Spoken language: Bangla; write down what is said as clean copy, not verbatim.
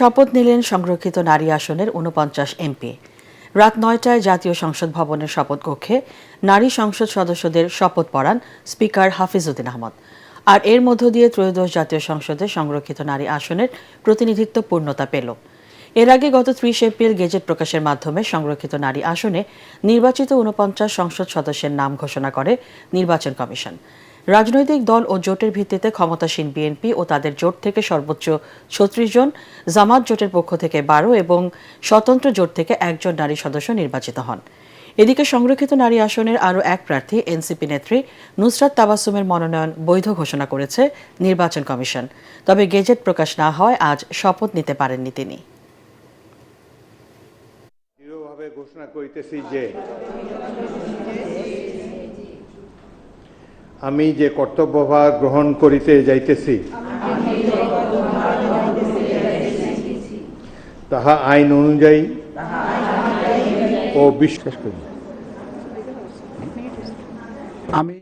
শপথ নিলেন সংরক্ষিত নারী আসনের ৪৯ এমপি। রাত ৯টায় জাতীয় সংসদ ভবনের শপথ কক্ষে নারী সংসদ সদস্যদের শপথ পড়ান স্পিকার হাফিজউদ্দিন আহমদ। আর এর মধ্য দিয়ে ত্রয়োদশ জাতীয় সংসদে সংরক্ষিত নারী আসনের প্রতিনিধিত্ব পূর্ণতা পেল। এর আগে গত ৩০ এপ্রিল গেজেট প্রকাশের মাধ্যমে সংরক্ষিত নারী আসনে নির্বাচিত ৪৯ সংসদ সদস্যের নাম ঘোষণা করে নির্বাচন কমিশন। রাজনৈতিক দল ও জোটের ভিত্তিতে ক্ষমতাসীন বিএনপি ও তাদের জোট থেকে সর্বোচ্চ ৩৬ জন, জামাত জোটের পক্ষ থেকে ১২ এবং স্বতন্ত্র জোট থেকে ১ জন নারী সদস্য নির্বাচিত হন। এদিকে সংরক্ষিত নারী আসনের আরও এক প্রার্থী এনসিপি নেত্রী নুসরাত তাবাসসুমের মনোনয়ন বৈধ ঘোষণা করেছে নির্বাচন কমিশন। তবে গেজেট প্রকাশ না হয় আজ শপথ নিতে পারেননি তিনি। ঘোষণা করিতেছি যে আমি যে কর্তব্যভার গ্রহণ করিতে যাইতেছি তাহা আইন অনুযায়ী ও বিশ্বাস করি। আমি